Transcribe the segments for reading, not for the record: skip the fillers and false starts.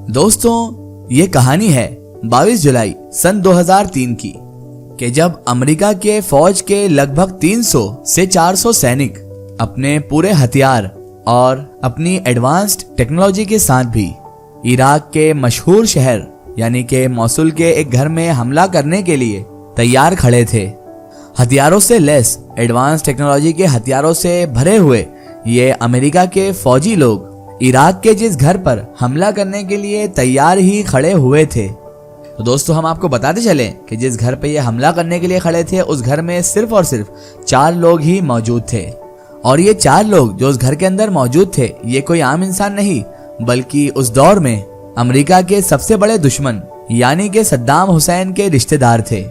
दोस्तों, ये कहानी है 22 जुलाई सन 2003 की कि जब अमेरिका के फौज के लगभग 300 से 400 सैनिक अपने पूरे हथियार और अपनी एडवांस्ड टेक्नोलॉजी के साथ भी इराक के मशहूर शहर यानी कि मौसुल के एक घर में हमला करने के लिए तैयार खड़े थे। हथियारों से लैस एडवांस टेक्नोलॉजी के हथियारों से भरे हुए ये अमेरिका के फौजी लोग इराक के जिस घर पर हमला करने के लिए तैयार ही खड़े हुए थे। तो दोस्तों, हम आपको बताते चले कि जिस घर पे ये हमला करने के लिए खड़े थे उस घर में सिर्फ और सिर्फ 4 लोग ही मौजूद थे। और ये 4 लोग जो उस घर के अंदर मौजूद थे ये कोई आम इंसान नहीं बल्कि उस दौर में अमेरिका के सबसे बड़े दुश्मन यानी कि सद्दाम हुसैन के रिश्तेदार थे।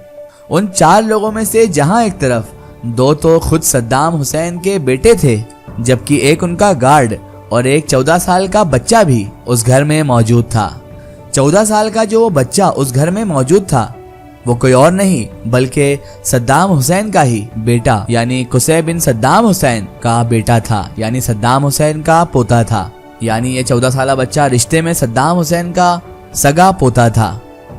उन 4 लोगों में से जहां एक तरफ 2 तो खुद सद्दाम हुसैन के बेटे थे, जबकि एक उनका गार्ड और एक 14 साल का बच्चा भी उस घर में मौजूद था। 14 साल का जो वो बच्चा उस घर में मौजूद था वो कोई और नहीं बल्कि सद्दाम हुसैन का ही बेटा यानी कुसै बिन सद्दाम हुसैन का बेटा था, यानी सद्दाम हुसैन का पोता था। यानी ये 14 साल बच्चा रिश्ते में सद्दाम हुसैन का सगा पोता था।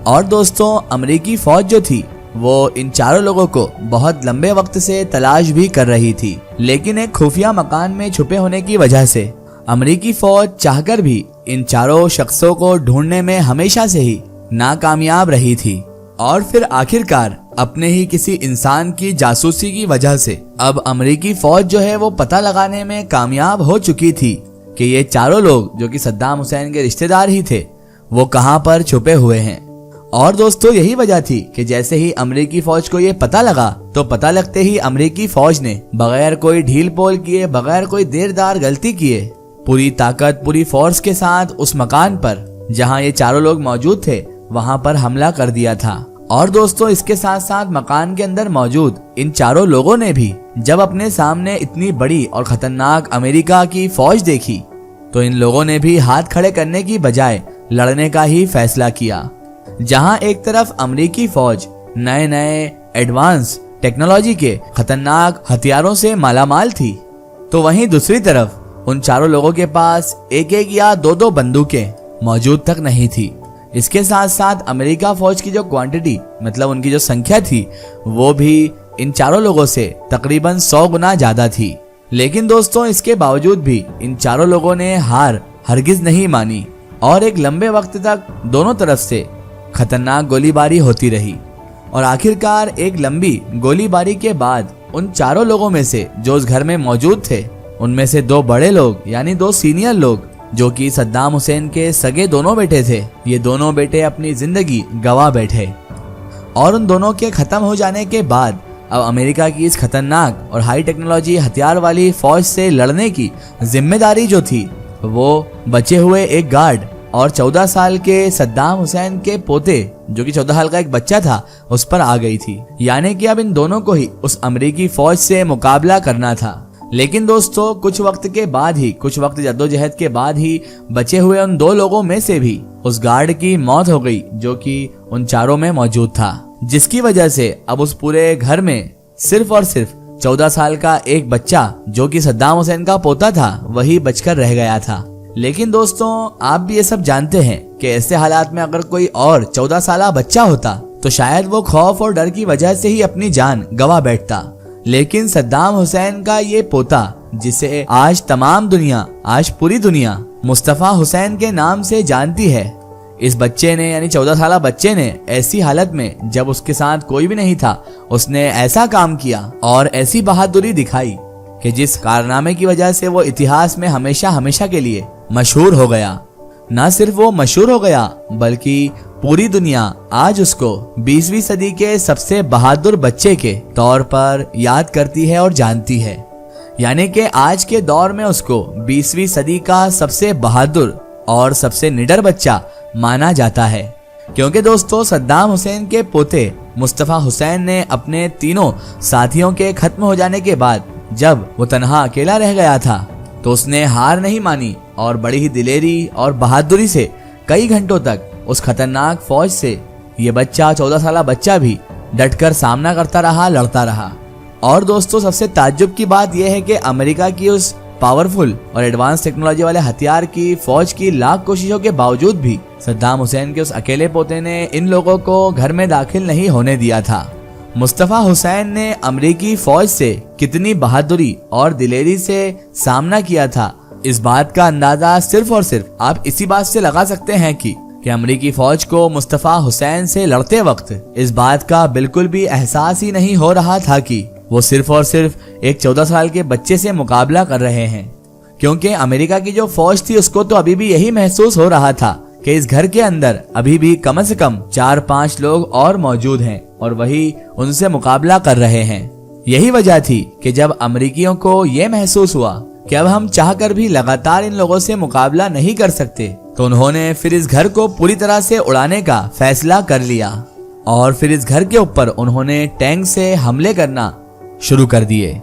और दोस्तों, अमेरिकी फौज जो थी वो इन 4 लोगों को बहुत लंबे वक्त से तलाश भी कर रही थी, लेकिन एक खुफिया मकान में छुपे होने की वजह से अमेरिकी फौज चाहकर भी इन 4 शख्सों को ढूंढने में हमेशा से ही नाकामयाब रही थी। और फिर आखिरकार अपने ही किसी इंसान की जासूसी की वजह से अब अमेरिकी फौज जो है वो पता लगाने में कामयाब हो चुकी थी कि ये 4 लोग जो कि सद्दाम हुसैन के रिश्तेदार ही थे वो कहां पर छुपे हुए हैं। और दोस्तों, यही वजह थी कि जैसे ही अमेरिकी फौज को ये पता लगा तो पता लगते ही अमेरिकी फौज ने बगैर कोई ढील पोल किए, बगैर कोई देरदार गलती किए, पूरी ताकत पूरी फोर्स के साथ उस मकान पर जहां ये 4 लोग मौजूद थे वहां पर हमला कर दिया था। और दोस्तों, इसके साथ साथ मकान के अंदर मौजूद इन 4 लोगों ने भी जब अपने सामने इतनी बड़ी और खतरनाक अमेरिका की फौज देखी तो इन लोगों ने भी हाथ खड़े करने की बजाय लड़ने का ही फैसला किया। जहां एक तरफ अमेरिकी फौज नए नए एडवांस टेक्नोलॉजी के खतरनाक हथियारों से मालामाल थी, तो वहीं दूसरी तरफ उन 4 लोगों के पास एक या 2 बंदूकें मौजूद तक नहीं थी। इसके साथ साथ अमेरिका फौज की जो क्वांटिटी मतलब उनकी जो संख्या थी वो भी इन 4 लोगों से तकरीबन 100 गुना ज्यादा थी। लेकिन दोस्तों, इसके बावजूद भी इन 4 लोगों ने हार हरगिज नहीं मानी और एक लंबे वक्त तक दोनों तरफ से खतरनाक गोलीबारी होती रही। और आखिरकार एक लंबी गोलीबारी के बाद उन 4 लोगों में से जो उस घर में मौजूद थे उनमें से 2 बड़े लोग यानी 2 सीनियर लोग जो कि सद्दाम हुसैन के सगे दोनों बेटे थे, ये दोनों बेटे अपनी जिंदगी गंवा बैठे। और उन दोनों के खत्म हो जाने के बाद अब अमेरिका की इस खतरनाक और हाई टेक्नोलॉजी हथियार वाली फौज से लड़ने की जिम्मेदारी जो थी वो बचे हुए एक गार्ड और 14 साल के सद्दाम हुसैन के पोते जो कि 14 साल का एक बच्चा था उस पर आ गई थी। यानी कि अब इन दोनों को ही उस अमेरिकी फौज से मुकाबला करना था। लेकिन दोस्तों, कुछ वक्त के बाद ही, कुछ वक्त जद्दोजहद के बाद ही बचे हुए उन 2 लोगों में से भी उस गार्ड की मौत हो गई जो कि उन 4 में मौजूद था, जिसकी वजह से अब उस पूरे घर में सिर्फ और सिर्फ 14 साल का एक बच्चा जो कि सद्दाम हुसैन का पोता था वही बचकर रह गया था। लेकिन दोस्तों, आप भी ये सब जानते हैं कि ऐसे हालात में अगर कोई और 14 साल बच्चा होता तो शायद वो खौफ और डर की वजह से ही अपनी जान गंवा बैठता। लेकिन सद्दाम हुसैन का ये पोता जिसे आज तमाम दुनिया, आज पूरी दुनिया मुस्तफा हुसैन के नाम से जानती है, इस बच्चे ने यानी 14 साल बच्चे ने ऐसी हालत में जब उसके साथ कोई भी नहीं था उसने ऐसा काम किया और ऐसी बहादुरी दिखाई कि जिस कारनामे की वजह से वो इतिहास में हमेशा हमेशा के लिए मशहूर हो गया। न सिर्फ वो मशहूर हो गया बल्कि पूरी दुनिया आज उसको 20वीं सदी के सबसे बहादुर बच्चे के तौर पर याद करती है और जानती है। यानी कि आज के दौर में उसको 20वीं सदी का सबसे बहादुर और सबसे निडर बच्चा माना जाता है। क्योंकि दोस्तों, सद्दाम हुसैन के पोते मुस्तफा हुसैन ने अपने तीनों साथियों के खत्म हो जाने के बाद जब वो तन्हा अकेला रह गया था तो उसने हार नहीं मानी और बड़ी ही दिलेरी और बहादुरी से कई घंटों तक उस खतरनाक फौज से ये बच्चा 14 साल बच्चा भी डटकर सामना करता रहा, लड़ता रहा। और दोस्तों, सबसे ताज्जुब की बात यह है कि अमेरिका की उस पावरफुल और एडवांस टेक्नोलॉजी वाले हथियार की फौज की लाख कोशिशों के बावजूद भी सद्दाम हुसैन के उस अकेले पोते ने इन लोगों को घर में दाखिल नहीं होने दिया था। मुस्तफा हुसैन ने अमेरिकी फौज से कितनी बहादुरी और दिलेरी से सामना किया था, इस बात का अंदाजा सिर्फ और सिर्फ आप इसी बात से लगा सकते हैं कि अमेरिकी फौज को मुस्तफा हुसैन से लड़ते वक्त इस बात का बिल्कुल भी एहसास ही नहीं हो रहा था कि वो सिर्फ और सिर्फ एक 14 साल के बच्चे से मुकाबला कर रहे हैं। क्योंकि अमेरिका की जो फौज थी उसको तो अभी भी यही महसूस हो रहा था कि इस घर के अंदर अभी भी कम से कम 4-5 लोग और मौजूद हैं और वही उनसे मुकाबला कर रहे हैं। यही वजह थी कि जब अमेरिकियों को ये महसूस हुआ कि अब हम चाहकर भी लगातार इन लोगों से मुकाबला नहीं कर सकते, तो उन्होंने फिर इस घर को पूरी तरह से उड़ाने का फैसला कर लिया और फिर इस घर के ऊपर उन्होंने टैंक से हमले करना शुरू कर दिए।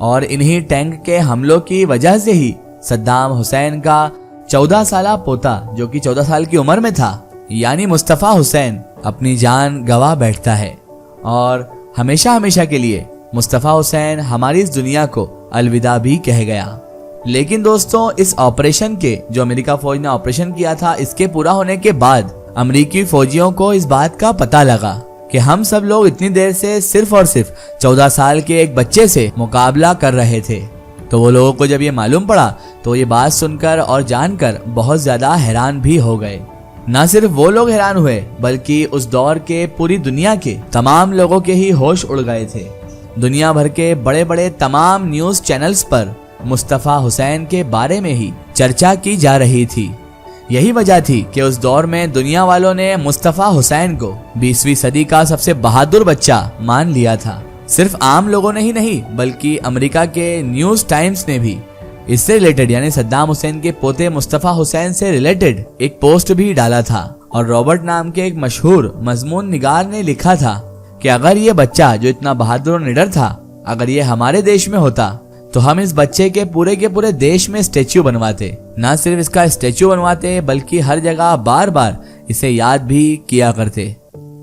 और इन्हीं टैंक के हमलों की वजह से ही सद्दाम हुसैन का 14 साला पोता, जो कि 14 साल की उम्र में था, यानी मुस्तफा हुसैन, अपनी जान गवा बैठता है और हमेशा हमेशा के लिए मुस्तफा हुसैन हमारी इस दुनिया को अलविदा भी कह गया। लेकिन दोस्तों, इस ऑपरेशन के जो अमेरिका फौज ने ऑपरेशन किया था, इसके पूरा होने के बाद अमेरिकी फौजियों को इस बात का पता लगा कि हम सब लोग इतनी देर से सिर्फ और सिर्फ 14 साल के एक बच्चे से मुकाबला कर रहे थे। तो वो लोगों को जब ये मालूम पड़ा तो ये बात सुनकर और जानकर बहुत ज्यादा हैरान भी हो गए। न सिर्फ वो लोग हैरान हुए बल्कि उस दौर के पूरी दुनिया के तमाम लोगों के ही होश उड़ गए थे। दुनिया भर के बड़े बड़े तमाम न्यूज चैनल्स पर मुस्तफा हुसैन के बारे में ही चर्चा की जा रही थी। यही वजह थी कि उस दौर में दुनिया वालों ने मुस्तफा हुसैन को 20वीं सदी का सबसे बहादुर बच्चा मान लिया था। सिर्फ आम लोगों ने ही नहीं बल्कि अमेरिका के न्यूज टाइम्स ने भी इससे रिलेटेड, यानी सद्दाम हुसैन के पोते मुस्तफा हुसैन से रिलेटेड एक पोस्ट भी डाला था। और रॉबर्ट नाम के एक मशहूर मजमून निगार ने लिखा था कि अगर ये बच्चा जो इतना बहादुर और निडर था, अगर ये हमारे देश में होता तो हम इस बच्चे के पूरे देश में स्टेच्यू बनवाते। न सिर्फ इसका स्टेच्यू बनवाते बल्कि हर जगह बार बार इसे याद भी किया करते,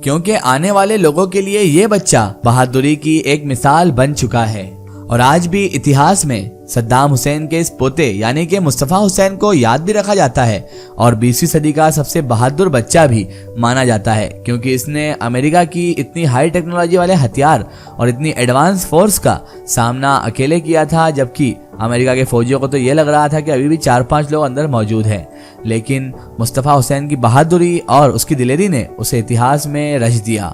क्योंकि आने वाले लोगों के लिए ये बच्चा बहादुरी की एक मिसाल बन चुका है। और आज भी इतिहास में सद्दाम हुसैन के इस पोते यानी कि मुस्तफा हुसैन को याद भी रखा जाता है और 20वीं सदी का सबसे बहादुर बच्चा भी माना जाता है, क्योंकि इसने अमेरिका की इतनी हाई टेक्नोलॉजी वाले हथियार और इतनी एडवांस फोर्स का सामना अकेले किया था, जबकि अमेरिका के फौजियों को तो ये लग रहा था कि अभी भी 4-5 लोग अंदर मौजूद हैं। लेकिन मुस्तफा हुसैन की बहादुरी और उसकी दिलेरी ने उसे इतिहास में रच दिया।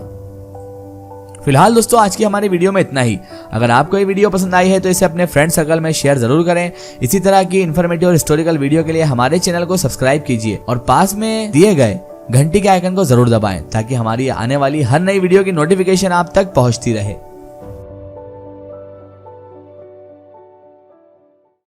फिलहाल दोस्तों, आज की हमारी वीडियो में इतना ही। अगर आपको ये वीडियो पसंद आई है तो इसे अपने फ्रेंड सर्कल में शेयर जरूर करें। इसी तरह की इन्फॉर्मेटिव और हिस्टोरिकल वीडियो के लिए हमारे चैनल को सब्सक्राइब कीजिए और पास में दिए गए घंटी के आइकन को जरूर दबाएं ताकि हमारी आने वाली हर नई वीडियो की नोटिफिकेशन आप तक पहुंचती रहे।